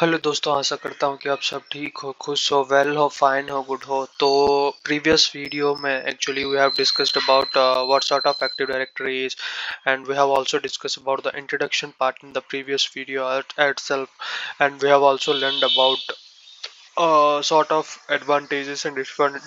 Hello दोस्तों, आशा करता हूँ कि आप सब ठीक हो, खुश हो, वेल हो, फाइन हो, गुड हो। तो प्रीवियस वीडियो में actually we have discussed about what sort of active directory is, and we have also discussed about the introduction part in the previous video itself, and we have also learned about sort of advantages and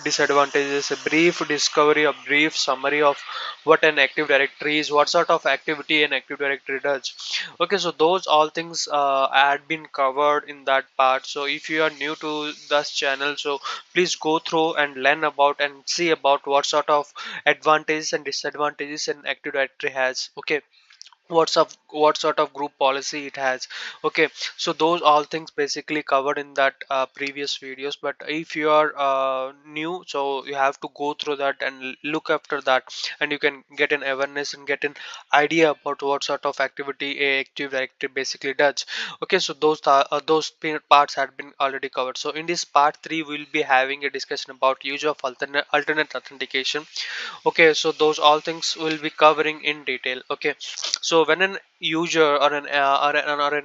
disadvantages, a brief discovery, a brief summary of what an active directory is, what sort of activity an active directory does. Okay, so those all things had been covered in that part. So if you are new to this channel, so please go through and learn about and see about what sort of advantages and disadvantages an active directory has. Okay, what sort of group policy it has. Okay, so those all things basically covered in that previous videos, but if you are new, so you have to go through that and look after that, and you can get an awareness and get an idea about what sort of activity a active directory basically does. Okay, so parts had been already covered. So in this part 3 we'll be having a discussion about use of alternate authentication. Okay, so those all things will be covering in detail. Okay, so when an user or an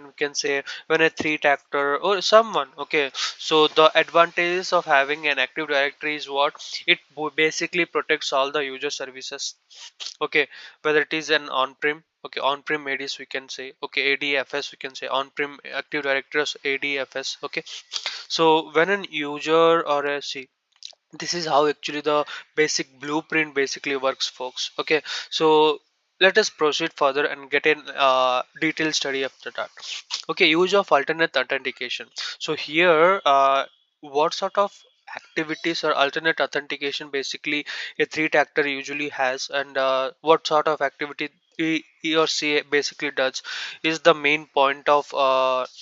we can say when a threat actor or someone, okay, so the advantages of having an active directory is what it basically protects all the user services. Okay, whether it is an on-prem, okay, on-prem ADs we can say, okay, ADFS we can say, on-prem active directories ADFS. Okay, so when an user or a C, this is how actually the basic blueprint basically works, folks. Okay, so let us proceed further and get in detailed study after that. Okay, use of alternate authentication. So here what sort of activities or alternate authentication basically a threat actor usually has, and what sort of activity he or she basically does is the main point of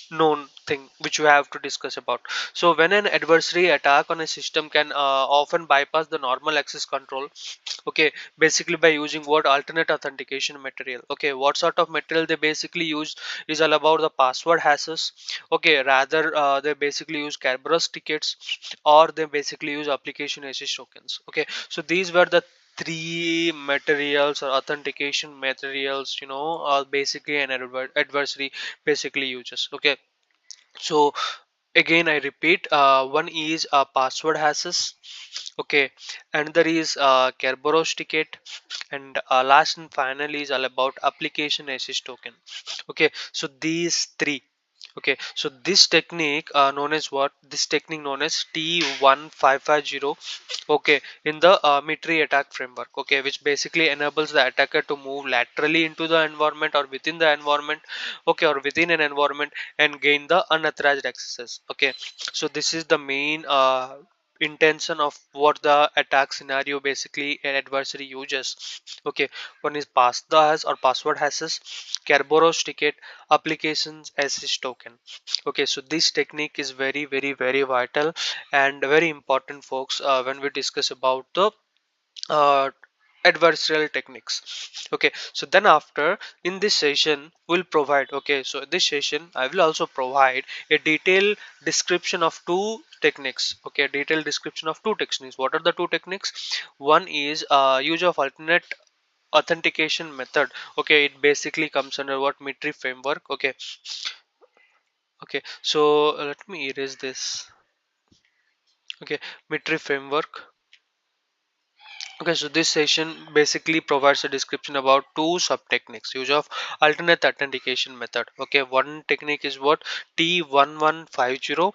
known thing which we have to discuss about. So when an adversary attack on a system can often bypass the normal access control, okay, basically by using what alternate authentication material. Okay, what sort of material they basically use is all about the password hashes. Okay, rather they basically use Kerberos tickets, or they basically use application access tokens. Okay, so these were the three materials or authentication materials, basically an adversary basically uses. Okay, so again I repeat, one is password hashes. Okay, another is Kerberos ticket, and last and finally is all about application access token. Okay, so these three. Okay, so this technique known as what, this technique known as T1550. Okay, in the Mitri attack framework. Okay, which basically enables the attacker to move laterally into the environment or within the environment. Okay, or within an environment and gain the unauthorized accesses. Okay, so this is the main intention of what the attack scenario basically an adversary uses. Okay, one is pass the hash or password hashes, Kerberos ticket, applications access token. Okay, so this technique is very vital and very important, folks, when we discuss about the uh, adversarial techniques. Okay, so then after in this session we'll provide, okay, so this session I will also provide a detailed description of two techniques. Okay, detailed description of two techniques. What are the two techniques? One is use of alternate authentication method. Okay, it basically comes under what, Mitri framework. Okay, okay, so let me erase this. Okay, Mitri framework. Okay, so this session basically provides a description about two sub techniques use of alternate authentication method. Okay, one technique is what, T1150,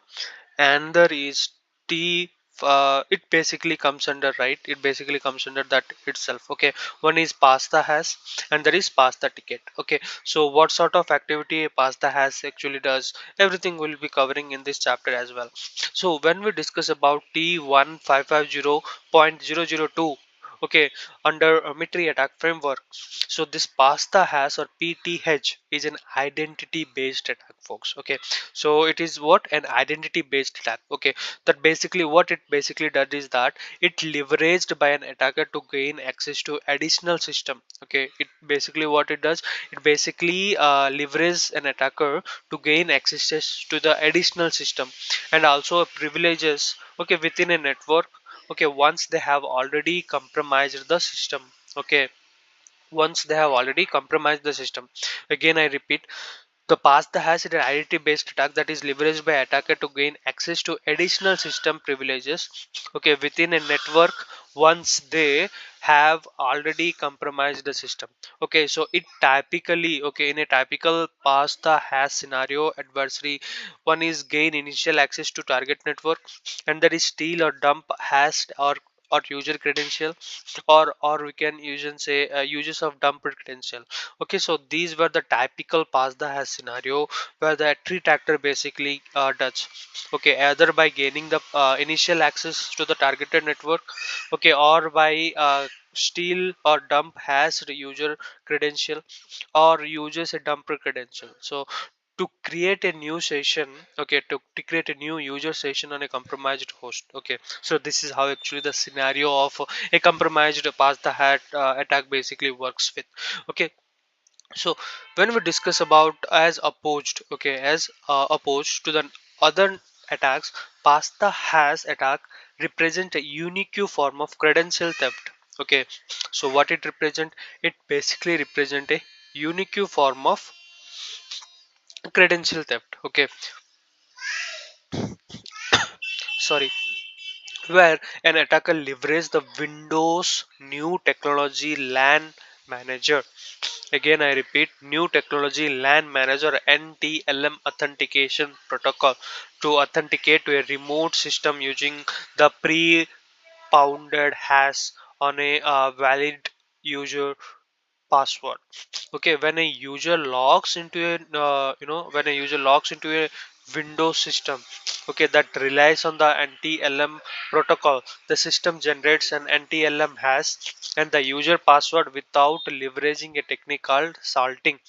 and there is T it basically comes under, right, it basically comes under that itself. Okay, one is pass the hash and there is pass the ticket. Okay, so what sort of activity a pass the hash actually does, everything will be covering in this chapter as well. So when we discuss about T1550.002, okay, under a Mitri attack framework, so this pasta hash or PTH is an identity based attack, folks. Okay, so it is what, an identity based attack. Okay, that basically what it basically does is that it leveraged by an attacker to gain access to additional system. Okay, it basically what it does, it basically leverages an attacker to gain access to the additional system and also privileges, okay, within a network. Okay, once they have already compromised the system. Okay, once they have already compromised the system. Again I repeat, The pass the hash is an identity based attack that is leveraged by attacker to gain access to additional system privileges, okay, within a network once they have already compromised the system. Okay, so it typically, okay, in a typical pass the hash scenario, adversary one is gain initial access to target network, and that is steal or dump hashed or user credential, or we can even say uses of dumped credential. Okay, so these were the typical pass the hash scenario where the treat actor basically does, okay, either by gaining the initial access to the targeted network, okay, or by steal or dump hashed user credential, or uses a dumper credential. So to create a new session, okay, to create a new user session on a compromised host. Okay, so this is how actually the scenario of a compromised pass the hat attack basically works with. Okay, so when we discuss about as opposed, okay, as opposed to the other attacks, pass the hash attack represent a unique form of credential theft. Okay, so what it represent, it basically represent a unique form of credential theft. Okay, sorry, where an attacker leverages the Windows new technology LAN manager. Again I repeat, new technology LAN manager NTLM authentication protocol to authenticate to a remote system using the pre-pounded hash on a valid user password. Okay, when a user logs into a when a user logs into a Windows system, okay, that relies on the NTLM protocol, the system generates an NTLM hash and the user password without leveraging a technique called salting.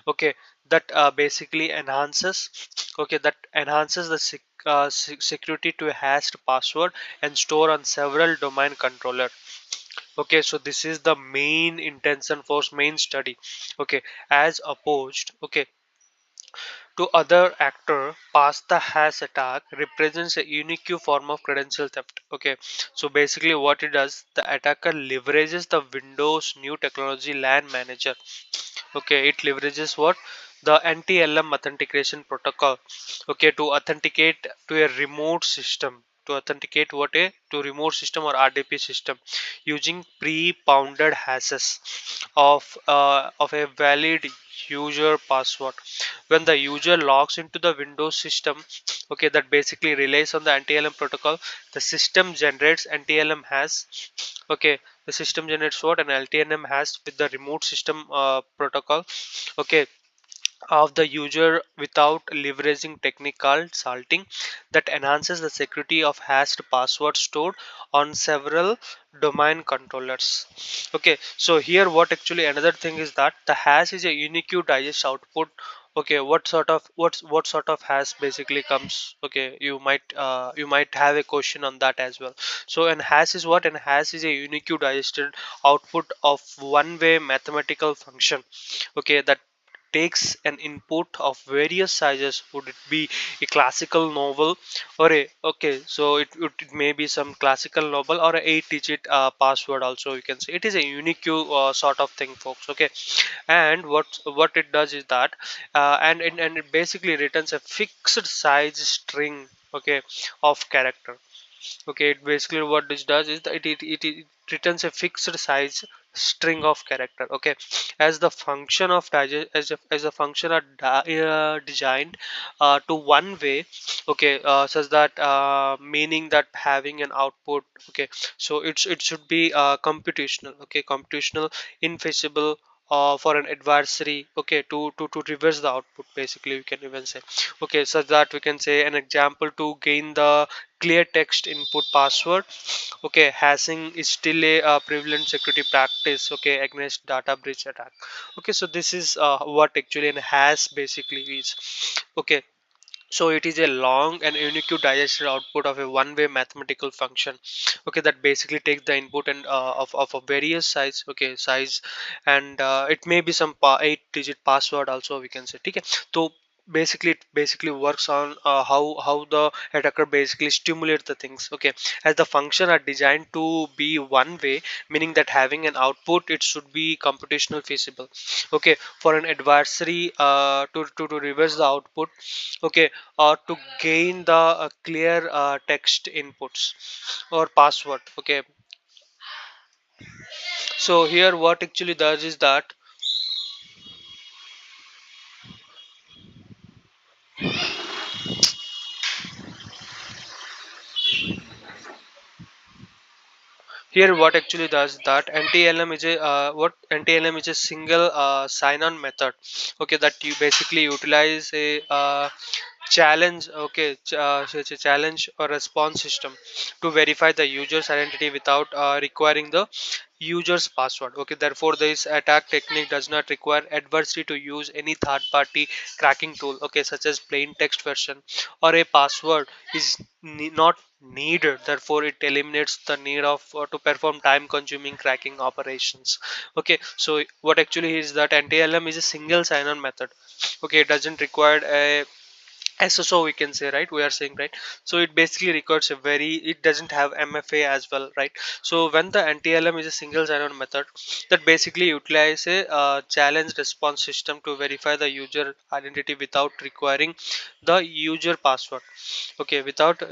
Okay, that basically enhances, okay, that enhances the security to a hashed password and store on several domain controller. Okay, so this is the main intention for main study. Okay, as opposed, okay, to other actor, pass the hash attack represents a unique form of credential theft. Okay, so basically what it does, the attacker leverages the Windows new technology LAN manager. Okay, it leverages what, the NTLM authentication protocol, okay, to authenticate to a remote system, to authenticate what, a to remote system or RDP system using pre-pounded hashes of a valid user password. When the user logs into the Windows system, okay, that basically relies on the NTLM protocol, the system generates NTLM hash. Okay, the system generates what, an LTNM hash with the remote system protocol, okay, of the user without leveraging technique called salting that enhances the security of hashed password stored on several domain controllers. Okay, so here what actually another thing is that the hash is a unique digest output. Okay, what sort of hash basically comes, okay, you might have a question on that as well. So an hash is what, an hash is a unique digested output of one way mathematical function, okay, that takes an input of various sizes. Would it be a classical novel or a, okay, so it may be some classical novel or a 8-digit password also, you can say it is a unique sort of thing, folks. Okay, and what it does is that and it basically returns a fixed size string, okay, of character. Okay, it basically what this does is that it returns a fixed size string of character. Okay, as the function of digest as a function are designed to one way, okay, such that meaning that having an output, okay, so it should be computational, okay, computational infeasible for an adversary, okay, to reverse the output basically, we can even say. Okay, such that we can say an example to gain the clear text input password. Okay, hashing is still a prevalent security practice, okay, against data breach attack. Okay, so this is what actually an hash basically is. Okay, so it is a long and unique digested output of a one-way mathematical function, okay, that basically takes the input and of a various size, okay, size, and it may be some 8-digit password also, we can say. Okay, so basically works on how the attacker basically stimulate the things. Okay, as the function are designed to be one way, meaning that having an output, it should be computational feasible. Okay, for an adversary to reverse the output, okay, or to gain the clear text inputs or password. Okay, so here what actually does is that here what actually does that NTLM is a what NTLM is a single sign-on method. Okay, that you basically utilize a challenge. Okay, so it's a challenge or response system to verify the user's identity without requiring the user's password. Okay, therefore this attack technique does not require adversary to use any third-party cracking tool. Okay, such as plain text version or a password is not needed. Therefore it eliminates the need of to perform time consuming cracking operations. Okay, so what actually is that NTLM is a single sign-on method. Okay, it doesn't require a SSO, we can say, right? We are saying, right? So it basically records a very, it doesn't have MFA as well, right? So when the NTLM is a single sign-on method that basically utilizes a challenge response system to verify the user identity without requiring the user password. Okay, without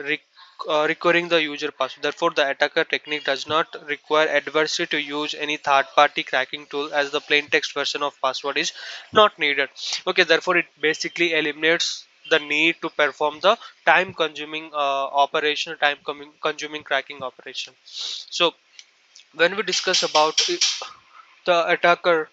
recurring the user password. Therefore the attacker technique does not require adversary to use any third-party cracking tool, as the plain text version of password is not needed. Okay, therefore it basically eliminates the need to perform the time consuming operation, consuming cracking operation. So when we discuss about the attacker.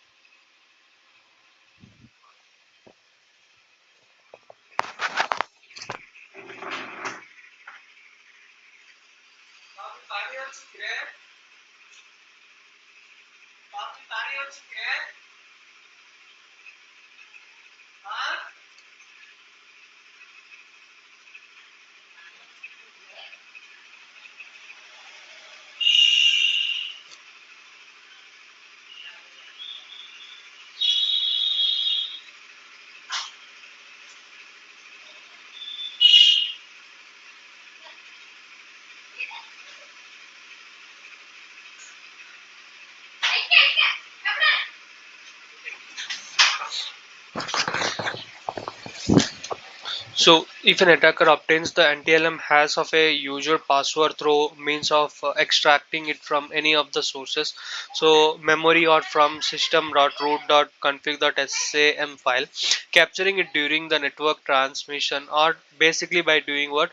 So if an attacker obtains the NTLM hash of a user password through means of extracting it from any of the sources, so memory or from system.root.config.sam file, capturing it during the network transmission, or basically by doing what,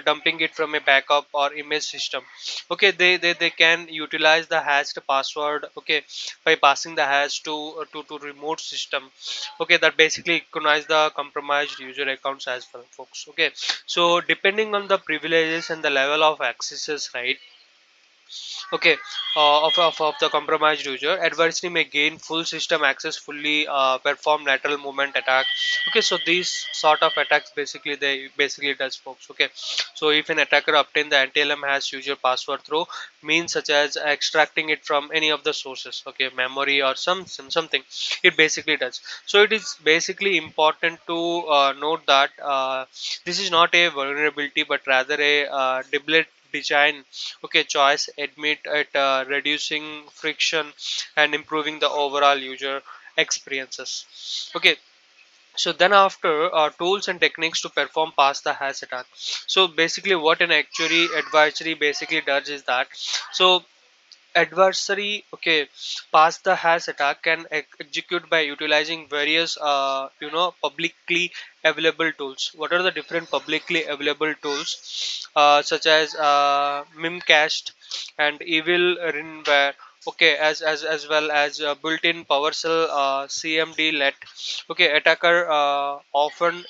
dumping it from a backup or image system. Okay, they can utilize the hashed password. Okay, by passing the hash to remote system. Okay, that basically recognize the compromised user accounts as well, folks. Okay, so depending on the privileges and the level of accesses, right? Okay, of the compromised user, adversary may gain full system access, fully perform lateral movement attack. Okay, so these sort of attacks basically they basically does, folks. Okay, so if an attacker obtain the NTLM has user password through means such as extracting it from any of the sources, okay, memory or something, it basically does. So it is basically important to note that this is not a vulnerability but rather a deliberate design. Okay, choice admit at reducing friction and improving the overall user experiences. Okay, so then after tools and techniques to perform past the hash attack. So basically what an actuary advisory basically does is that, so adversary, okay, pass the hash attack can execute by utilizing various publicly available tools. What are the different publicly available tools, such as mimcached and evil rinware. Okay, as well as built-in PowerShell CMD let. Okay, attacker often,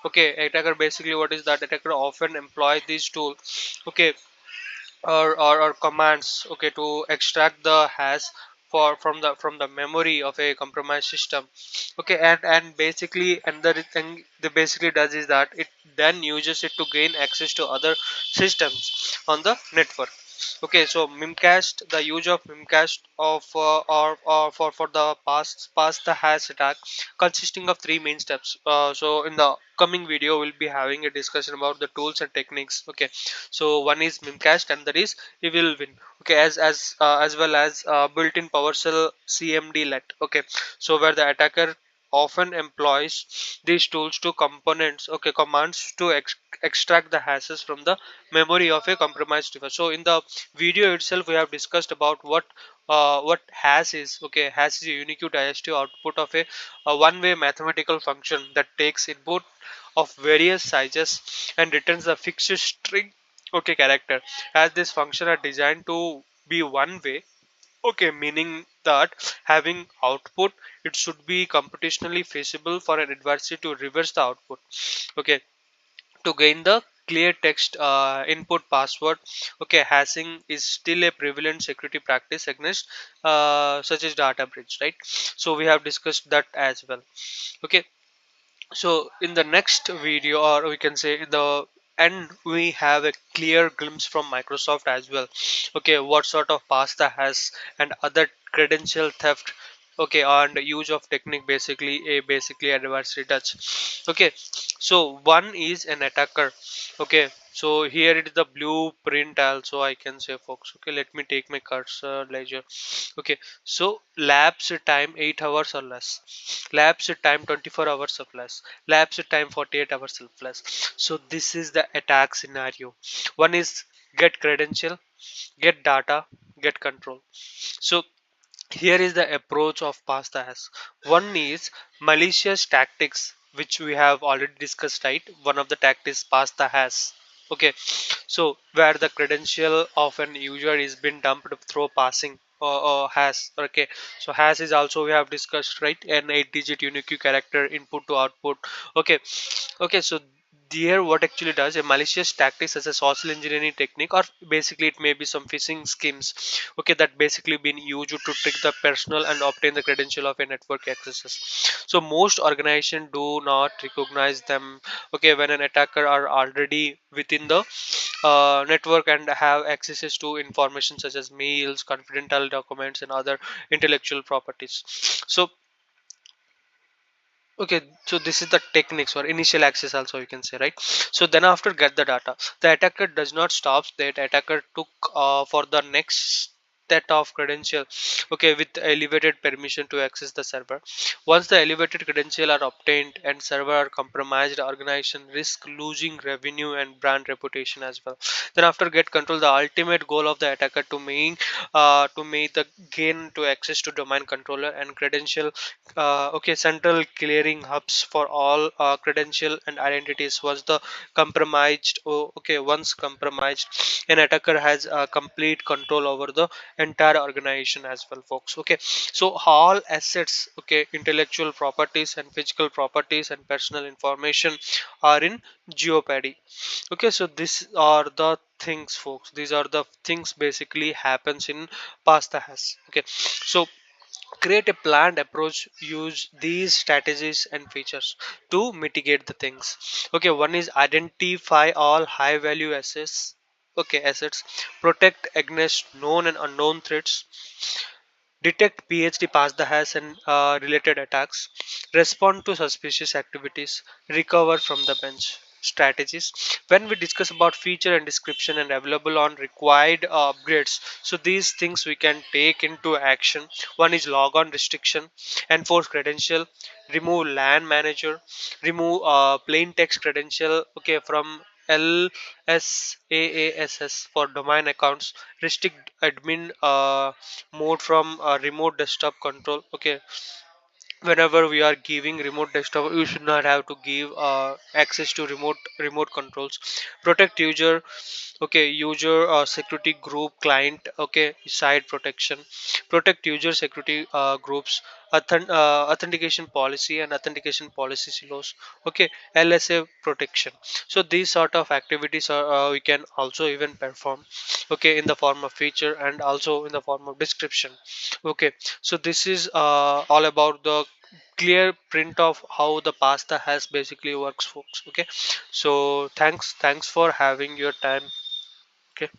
okay, attacker basically what is that, attacker often employ these tools. Okay, or commands, okay, to extract the hash for from the memory of a compromised system. Okay, and basically another thing they basically does is that it then uses it to gain access to other systems on the network. Okay, so mimcast, the use of mimcast of or for the pass the hash attack, consisting of three main steps. So in the coming video we'll be having a discussion about the tools and techniques. Okay, so one is mimcast and that is evil win. Okay, as well as built-in PowerShell CMD let. Okay, so where the attacker often employs these tools to components, okay, commands to extract the hashes from the memory of a compromised device. So in the video itself we have discussed about what hash is. Okay, hash is a unique digestive output of a one-way mathematical function that takes input of various sizes and returns a fixed string, okay, character. As this function are designed to be one way, okay, meaning that having output, it should be computationally feasible for an adversary to reverse the output, okay, to gain the clear text input password. Okay, hashing is still a prevalent security practice against such as data breach, right? So we have discussed that as well. Okay, so in the next video, or we can say in the end, we have a clear glimpse from Microsoft as well. Okay, what sort of pasta has and other credential theft, okay, and use of technique, basically adversary touch. Okay, so one is an attacker. Okay, so here it is the blueprint also, I can say, folks. Okay, let me take my cursor ledger. Okay, so lapse time 8 hours or less, lapse time 24 hours or less, lapse time 48 hours or less. So this is the attack scenario. One is get credential, get data, get control. So here is the approach of pasta has. One is malicious tactics, which we have already discussed, right? One of the tactics pasta has. Okay, so where the credential of an user is been dumped through passing or has. Okay, so has is also we have discussed, right? An 8-digit unique character input to output. Okay, okay, so here what actually does a malicious tactics as a social engineering technique, or basically it may be some phishing schemes, okay, that basically been used to trick the personal and obtain the credential of a network accesses. So most organizations do not recognize them, okay, when an attacker are already within the network and have accesses to information such as mails, confidential documents, and other intellectual properties. So okay, so this is the techniques or initial access also, you can say, right? So then after get the data, the attacker does not stop. That attacker took for the next set of credential, okay, with elevated permission to access the server. Once the elevated credential are obtained and server are compromised, the organization risk losing revenue and brand reputation as well. Then after get control, the ultimate goal of the attacker to make the gain to access to domain controller and credential, okay, central clearing hubs for all credential and identities was the compromised. Oh, okay, once compromised, an attacker has complete control over the entire organization as well, folks. Okay, so all assets, okay, intellectual properties and physical properties and personal information are in jeopardy. Okay, so these are the things, folks. These are the things basically happens in pasta has. Okay, so create a planned approach, use these strategies and features to mitigate the things. Okay, one is identify all high value assets, okay, assets, protect against known and unknown threats, detect PhD past the hash and related attacks, respond to suspicious activities, recover from the bench. Strategies, when we discuss about feature and description and available on required upgrades, so these things we can take into action. One is log on restriction, enforce credential, remove LAN manager, remove plain text credential, okay, from LSAASS for domain accounts, restrict admin mode from remote desktop control. Okay, whenever we are giving remote desktop, you should not have to give access to remote controls. Protect user, okay, user security group client, okay, side protection, protect user security groups, authentication policy and authentication policy silos, okay, LSA protection. So these sort of activities are we can also even perform, okay, in the form of feature and also in the form of description. Okay, so this is all about the clear print of how the pasta has basically works, folks. Okay, so thanks for having your time. Okay,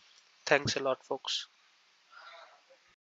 Thanks a lot, folks.